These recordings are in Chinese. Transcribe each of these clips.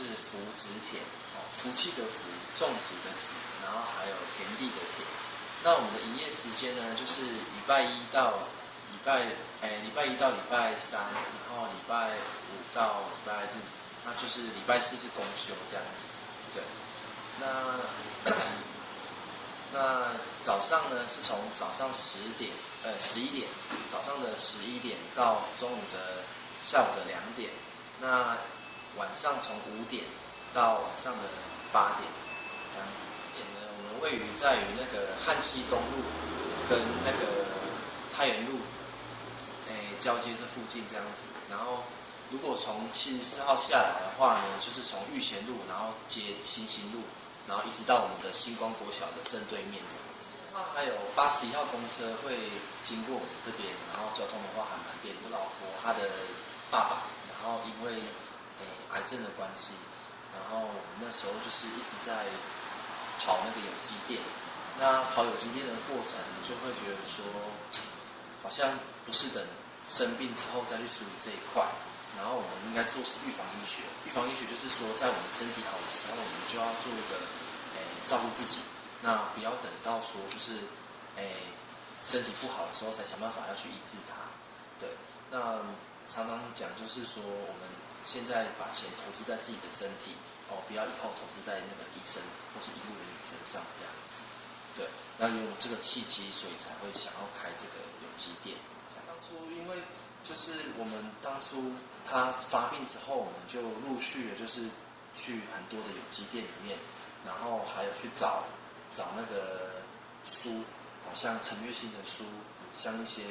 是福植田，福气的福，种植的植，然后还有田地的田。那我们的营业时间呢，就是礼拜一到礼拜三，然后礼拜五到礼拜日，那就是礼拜四是公休这样子。对，那早上呢是从早上11点，早上的11点到中午的下午的2点。那晚上从5点到晚上的8点这样子。我们位于在于那个汉西东路跟那个太原路交接这附近这样子。然后如果从74号下来的话呢，就是从玉贤路，然后接新兴路，然后一直到我们的星光国小的正对面这样子。那还有81号公车会经过我们这边，然后交通的话还蛮便利。我老婆她的爸爸，然后因为癌症的关系，然后我们那时候就是一直在跑那个有机店。那跑有机店的过程，就会觉得说，好像不是等生病之后再去处理这一块，然后我们应该做是预防医学。预防医学就是说，在我们身体好的时候，我们就要做一个照顾自己。那不要等到说就是身体不好的时候才想办法要去医治它。对，那常常讲就是说，我们现在把钱投资在自己的身体，不要以后投资在那个医生或是医护人员身上这样子。对，那有这个契机，所以才会想要开这个有机店。当初因为就是我们当初他发病之后，我们就陆续的就是去很多的有机店里面，然后还有去找那个书，像陈月信的书，像一些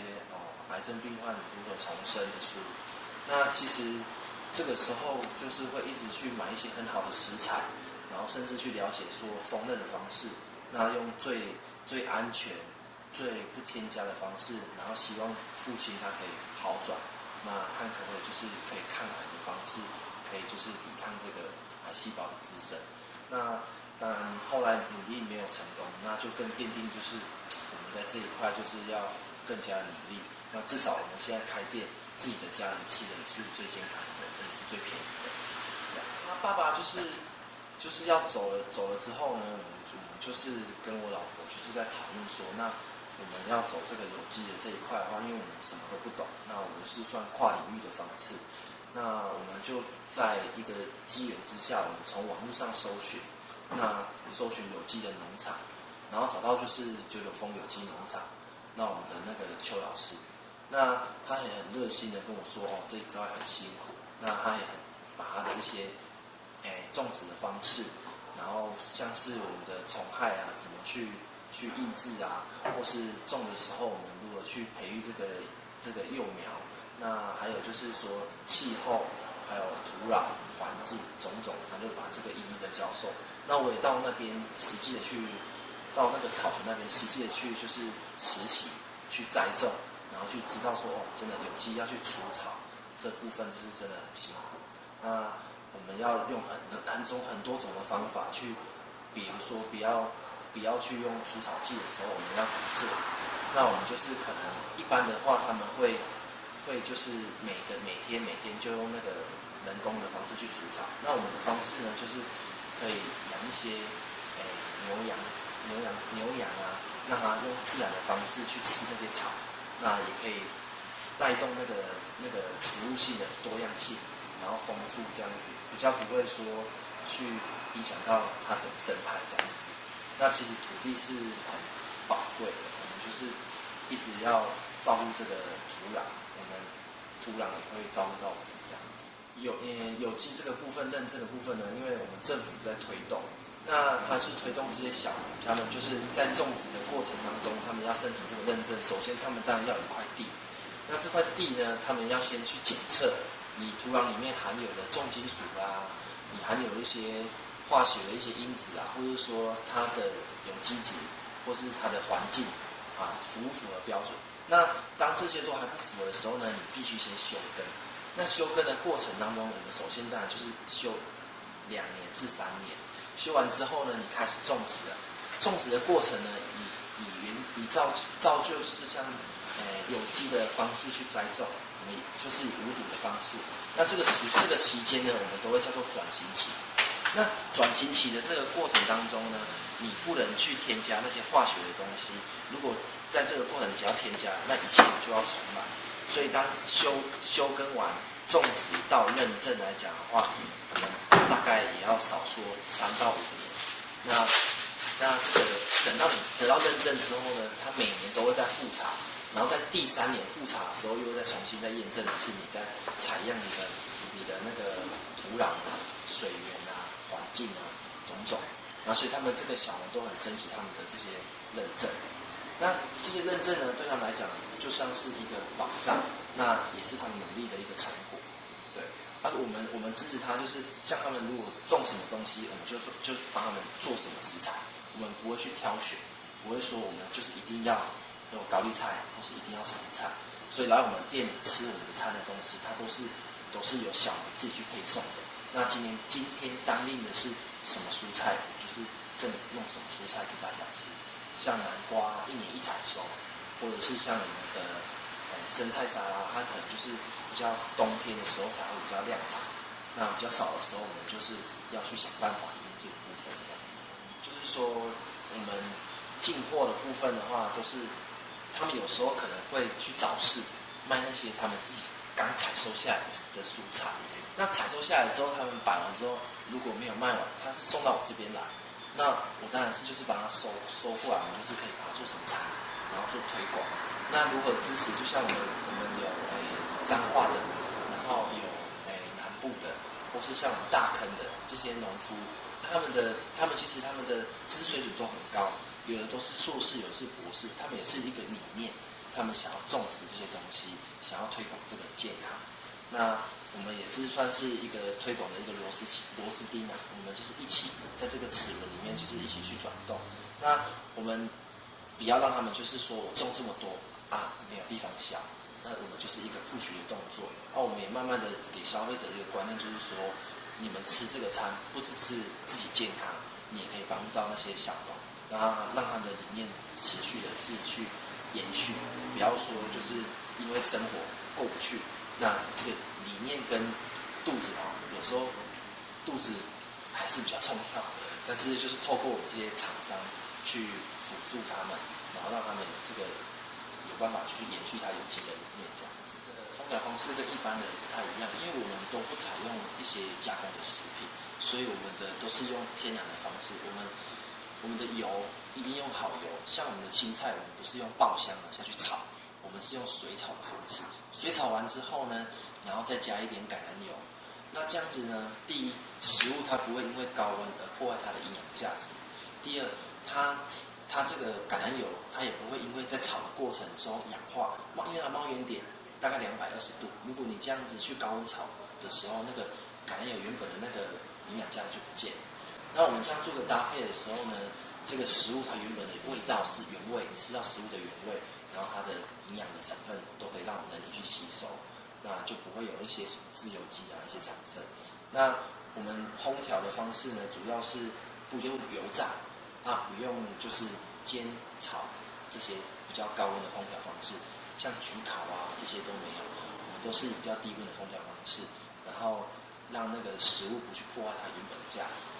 癌症病患如何重生的书。那其实这个时候就是会一直去买一些很好的食材，然后甚至去了解说烹饪的方式，那用最安全、最不添加的方式，然后希望父亲他可以好转，那看可不可以就是可以抗癌的方式，可以就是抵抗这个癌细胞的滋生。那当然后来努力没有成功，那就更奠定就是我们在这一块就是要更加努力。那至少我们现在开店，自己的家人吃的是最健康的，也是最便宜的，是这样。他爸爸就是要走了之后呢，我们就是跟我老婆就是在讨论说，那我们要走这个有机的这一块的话，因为我们什么都不懂，那我们是算跨领域的方式。那我们就在一个机缘之下，我们从网络上搜寻，那搜寻有机的农场，然后找到就是99峰有机农场。那我们的那个邱老师，那他也很热心的跟我说，这一块很辛苦，那他也很把他的一些种植的方式，然后像是我们的虫害啊，怎么去抑制啊，或是种的时候我们如何去培育这个幼苗，那还有就是说气候，还有土壤环境种种，他就把这个一一的教授。那我也到那边实际的去，到那个草屯那边实际的去就是实习，去栽种，然后去知道说真的有机要去除草，这部分就是真的很辛苦。那我们要用很多种的方法去，比如说不要去用除草剂的时候，我们要怎么做？那我们就是可能一般的话，他们会就是每天就用那个人工的方式去除草。那我们的方式呢，就是可以养一些牛羊啊，让它用自然的方式去吃那些草，那也可以带动那个植物性的多样性，然后丰富这样子，比较不会说去影响到它整个生态这样子。那其实土地是很宝贵的，我们就是一直要照顾这个土壤，我们土壤也会照顾到我们这样子。有机这个部分认证的部分呢，因为我们政府在推动，那它是推动这些小农，他们就是在种植的过程当中，他们要申请这个认证，首先他们当然要有一块地，那这块地呢，他们要先去检测你土壤里面含有的重金属啊，你含有一些化学的一些因子啊，或者说它的有机质，或是它的环境啊，符不符合标准？那当这些都还不符合的时候呢，你必须先休耕。那休耕的过程当中，我们首先当然就是休2年至3年。修完之后呢，你开始种植了。种植的过程呢，以造就就是像有机的方式去栽种，我们就是以无毒的方式。那这个期间呢，我们都会叫做转型期。那转型期的这个过程当中呢，你不能去添加那些化学的东西。如果在这个过程只要添加，那一切就要重来。所以当休耕完种植到认证来讲的话，可能大概也要少说3到5年。那这个等到你得到认证之后呢，它每年都会再复查，然后在第3年复查的时候，又再重新再验证一次你在采样你的那个土壤啊、水源啊、环境啊种种。然后所以他们这个小农都很珍惜他们的这些认证。那这些认证呢，对他们来讲就像是一个保障，那也是他们努力的一个成果。对，我们支持他，就是像他们如果种什么东西，我们就帮他们做什么食材，我们不会去挑选，不会说我们就是一定要有高丽菜，或是一定要什么菜。所以来我们店里吃我们的餐的东西，它都是由小农自己去配送的。那今天当令的是什么蔬菜，就是正用什么蔬菜给大家吃。像南瓜1年1采收，或者是像我们的生菜沙拉，它可能就是比较冬天的时候才会比较量产，那比较少的时候，我们就是要去想办法营运这个部分，这样子。就是说，我们进货的部分的话，都是他们有时候可能会去早市卖那些他们自己刚采收下来的蔬菜。那采收下来之后，他们摆完之后，如果没有卖完，他是送到我这边来。那我当然是就是把它收过来，我们就是可以把它做成餐，然后做推广。那如何支持？就像我们有彰化的，然后有南部的，或是像我们大坑的这些农夫，他们其实他们的知识水准都很高，有的都是硕士，有的是博士，他们也是一个理念，他们想要种植这些东西，想要推广这个健康。那我们也是算是一个推广的一个螺丝钉啊，我们就是一起在这个齿轮里面，就是一起去转动。那我们不要让他们就是说我种这么多啊，没有地方销，那我们就是一个push的动作。我们也慢慢的给消费者一个观念，就是说你们吃这个餐不只是自己健康，你也可以帮助到那些小农，让他们的理念持续的自己去延续，不要说就是因为生活过不去。那这个理念跟肚子有时候肚子还是比较重要，但是就是透过我们这些厂商去辅助他们，然后让他们有办法去延续他有机的理念这样子。烹调方式跟一般人不太一样，因为我们都不采用一些加工的食品，所以我们的都是用天然的方式。我们的油一定用好油，像我们的青菜，我们不是用爆香的下去炒。我们是用水炒的方式，水炒完之后呢，然后再加一点橄榄油。那这样子呢，第一，食物它不会因为高温而破坏它的营养价值；第二，它这个橄榄油它也不会因为在炒的过程中氧化，因为它冒烟点大概220度，如果你这样子去高温炒的时候，那个橄榄油原本的那个营养价值就不见了。那我们这样做个搭配的时候呢，这个食物它原本的味道是原味，你吃到食物的原味。然后它的营养的成分都可以让我们人体去吸收，那就不会有一些什么自由基一些产生。那我们烹调的方式呢，主要是不用油炸，不用就是煎炒这些比较高温的烹调方式，像焗烤这些都没有，我们都是比较低温的烹调方式，然后让那个食物不去破坏它原本的价值，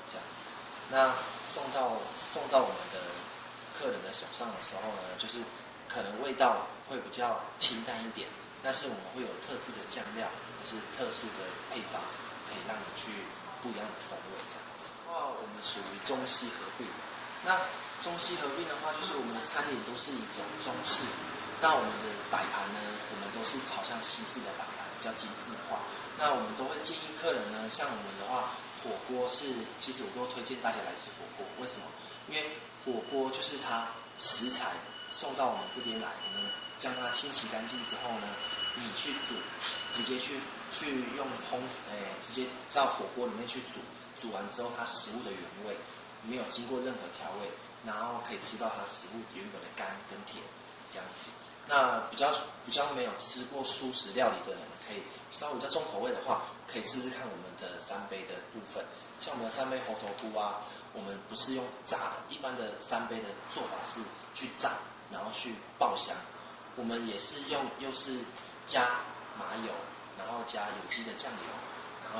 这样子。那送到我们的客人的手上的时候呢，就是可能味道会比较清淡一点，但是我们会有特制的酱料，或是特殊的配方，可以让你去不一样的风味这样子。我们属于中西合并。那中西合并的话，就是我们的餐饮都是一种中式，那我们的摆盘呢，我们都是朝向西式的摆盘，比较精致化。那我们都会建议客人呢，像我们的话，火锅其实我都推荐大家来吃火锅。为什么？因为火锅就是它食材送到我们这边来，我们将它清洗干净之后呢，你去煮，直接去用直接到火锅里面去煮，煮完之后它食物的原味，没有经过任何调味，然后可以吃到它食物原本的甘跟甜这样子。那比较没有吃过素食料理的人，可以稍微比较重口味的话，可以试试看我们的3杯的部分。像我们的3杯猴头菇我们不是用炸的，一般的3杯的做法是去炸，然后去爆香。我们也是又是加麻油，然后加有机的酱油，然后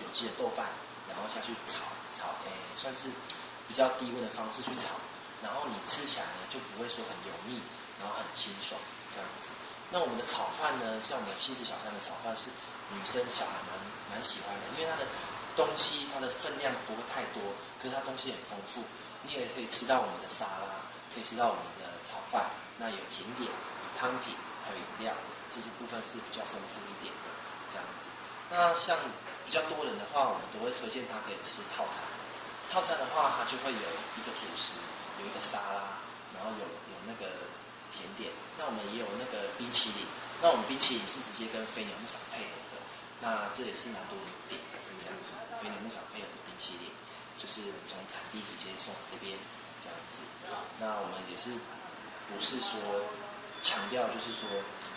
有机的豆瓣，然后下去炒，算是比较低温的方式去炒，然后你吃起来呢就不会说很油腻，然后很清爽这样子。那我们的炒饭呢，像我们妻子小三的炒饭是女生小孩蛮喜欢的，因为它的东西它的分量不会太多，可是它东西很丰富，你也可以吃到我们的沙拉，可以吃到我们的炒饭，那有甜点，有汤品，还有饮料，这些部分是比较丰富一点的这样子。那像比较多人的话，我们都会推荐他可以吃套餐。套餐的话，它就会有一个主食，有一个沙拉，然后有那个甜点。那我们也有那个冰淇淋。那我们冰淇淋是直接跟飞牛牧场配合的。那这也是蛮多人点的这样子。飞牛牧场配合的冰淇淋，就是从产地直接送这边这样子。那我们也是不是说强调，就是说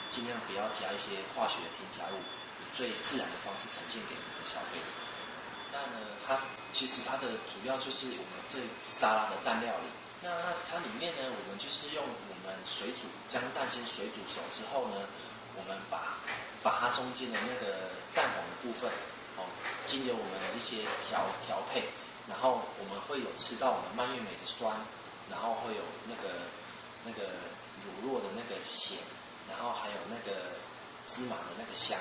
尽量不要加一些化学的添加物，以最自然的方式呈现给我们的消费者。那呢，其实它的主要就是我们这沙拉的蛋料理。那它里面呢，我们就是用我们水煮，将蛋先水煮熟之后呢，我们把它中间的那个蛋黄的部分，经由我们一些调配，然后我们会有吃到我们蔓越莓的酸，然后会有那个乳酪的那个咸，然后还有那个芝麻的那个香。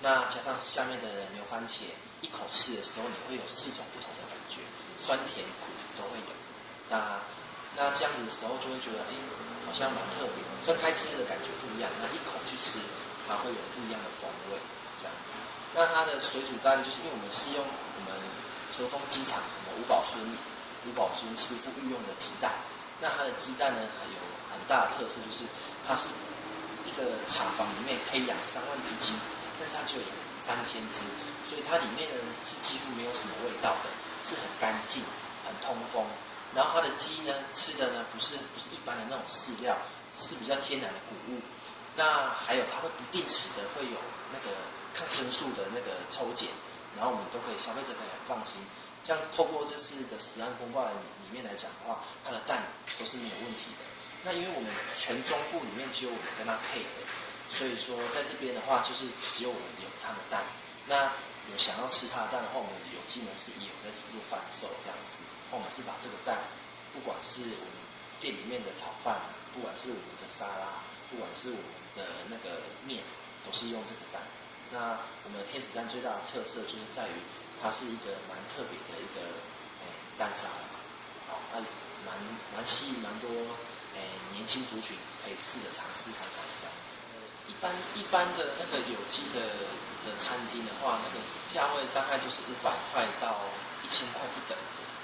那加上下面的牛番茄，一口吃的时候，你会有4种不同的感觉，酸甜苦都会有。那这样子的时候，就会觉得好像蛮特别。分开吃的感觉不一样，那一口去吃，它会有不一样的风味，这样子。那它的水煮蛋，就是因为我们是用我们和丰机场我们吴宝春师傅御用的鸡蛋。那它的鸡蛋呢，有很大的特色，就是它是一个厂房里面可以养3万只鸡，但是它就有养3000只，所以它里面呢是几乎没有什么味道的，是很干净、很通风。然后它的鸡呢吃的呢不是一般的那种饲料，是比较天然的谷物。那还有它会不定时的会有那个抗生素的那个抽检，然后我们都可以消费者可以很放心。这样透过这次的食安风暴里面来讲的话，它的蛋都是没有问题的。那因为我们全中部里面只有我们跟它配合，所以说在这边的话就是只有我们有它的蛋。那有想要吃它的蛋的话，我们有机门市也有在做贩售这样子。我们是把这个蛋，不管是我们店里面的炒饭，不管是我们的沙拉，不管是我们的那个面，都是用这个蛋。那我们的天使蛋最大的特色就是在于它是一个蛮特别的一个蛋沙拉，蛮吸引蛮多年轻族群可以试着尝试看看这样子。一般的那个有机的餐厅的话，那个价位大概就是500块到1000块不等。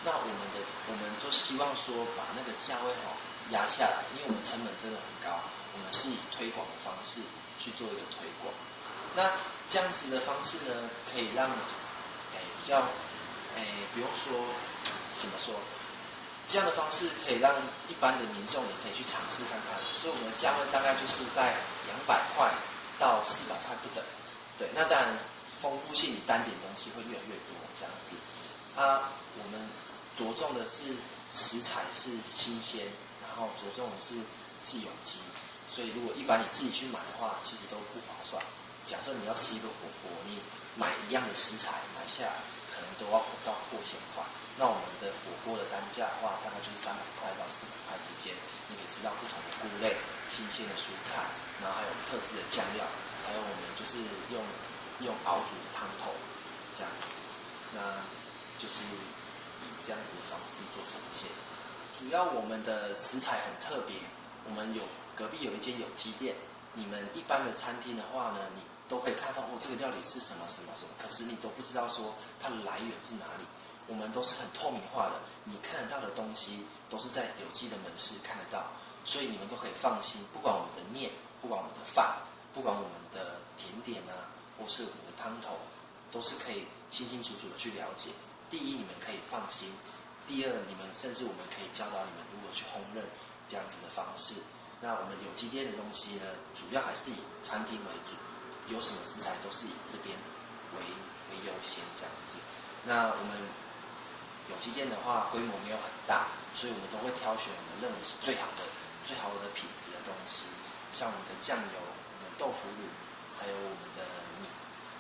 那我们都希望说把那个价位压下来，因为我们成本真的很高，我们是以推广的方式去做一个推广。那这样子的方式呢，可以让比较不用说怎么说，这样的方式可以让一般的民众也可以去尝试看看。所以我们的价位大概就是在200块到400块不等。对，那当然丰富性你单点东西会越来越多这样子。我们着重的是食材是新鲜，然后着重的是有机，所以如果一般你自己去买的话，其实都不划算。假设你要吃一个火锅，你买一样的食材买下来，可能都要到过1000块。那我们的火锅的单价的话，大概就是300块到400块之间，你可以吃到不同的菇类、新鲜的蔬菜，然后还有特制的酱料，还有我们就是用熬煮的汤头这样子，那就是这样子的方式做呈现。主要我们的食材很特别，我们隔壁有一间有机店，你们一般的餐厅的话呢，你都可以看到这个料理是什么什么什么，可是你都不知道说它的来源是哪里。我们都是很透明化的，你看得到的东西都是在有机的门市看得到，所以你们都可以放心。不管我们的面，不管我们的饭，不管我们的甜点啊，或是我们的汤头，都是可以清清楚楚的去了解。第一，你们可以放心；第二，你们甚至我们可以教导你们如何去烹饪这样子的方式。那我们有机店的东西呢，主要还是以餐厅为主，有什么食材都是以这边为优先这样子。那我们有机店的话，规模没有很大，所以我们都会挑选我们认为是最好的品质的东西，像我们的酱油、我们的豆腐乳，还有我们的米，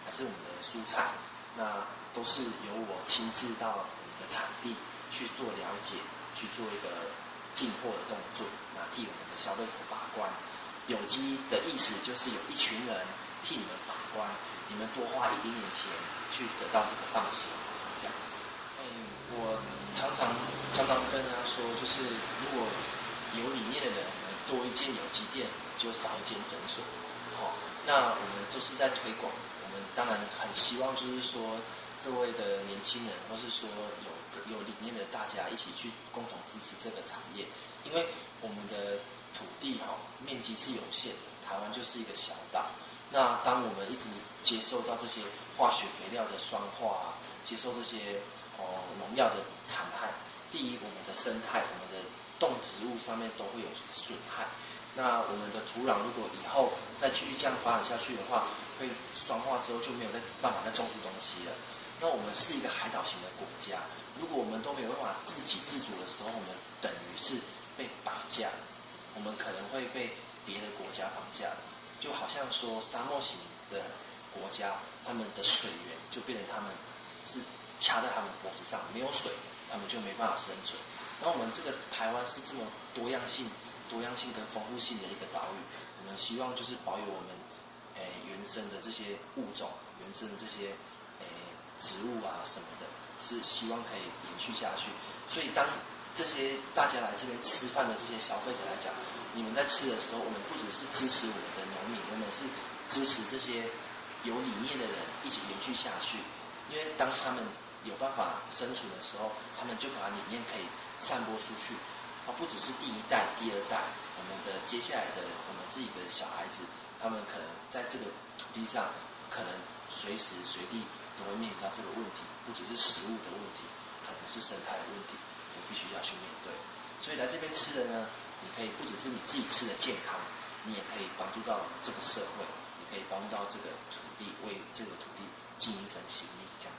还是我们的蔬菜，那都是由我亲自到我们的产地去做了解，去做一个进货的动作，那替我们的消费者把关。有机的意思就是有一群人替你们把关，你们多花一点点钱去得到这个放心，这样子。我常常跟他说，就是如果有理念的人，我们多一间有机店，就少一间诊所。那我们就是在推广，我们当然很希望就是说各位的年轻人，或是说有理念的大家一起去共同支持这个产业，因为我们的土地面积是有限的，台湾就是一个小岛。那当我们一直接受到这些化学肥料的酸化接受这些农药的残害，第一，我们的生态，我们的动植物上面都会有损害。那我们的土壤如果以后再继续这样发展下去的话，会酸化之后就没有办法再种出东西了。那我们是一个海岛型的国家，如果我们都没有办法自给自足的时候，我们等于是被绑架，我们可能会被别的国家绑架，就好像说沙漠型的国家，他们的水源就变成他们是掐在他们脖子上，没有水，他们就没办法生存。那我们这个台湾是这么多样性跟丰富性的一个岛屿，我们希望就是保有我们原生的这些物种，原生的这些植物啊什么的，是希望可以延续下去。所以当这些大家来这边吃饭的这些消费者来讲，你们在吃的时候，我们不只是支持我们的农民，我们是支持这些有理念的人一起延续下去。因为当他们有办法生存的时候，他们就把理念可以散播出去，不只是第一代、第二代，我们的接下来的我们自己的小孩子，他们可能在这个土地上，可能随时随地都会面临到这个问题，不只是食物的问题，可能是生态的问题，都必须要去面对。所以来这边吃的呢，你可以不只是你自己吃的健康，你也可以帮助到这个社会，你可以帮助到这个土地，为这个土地尽一份心力，这样。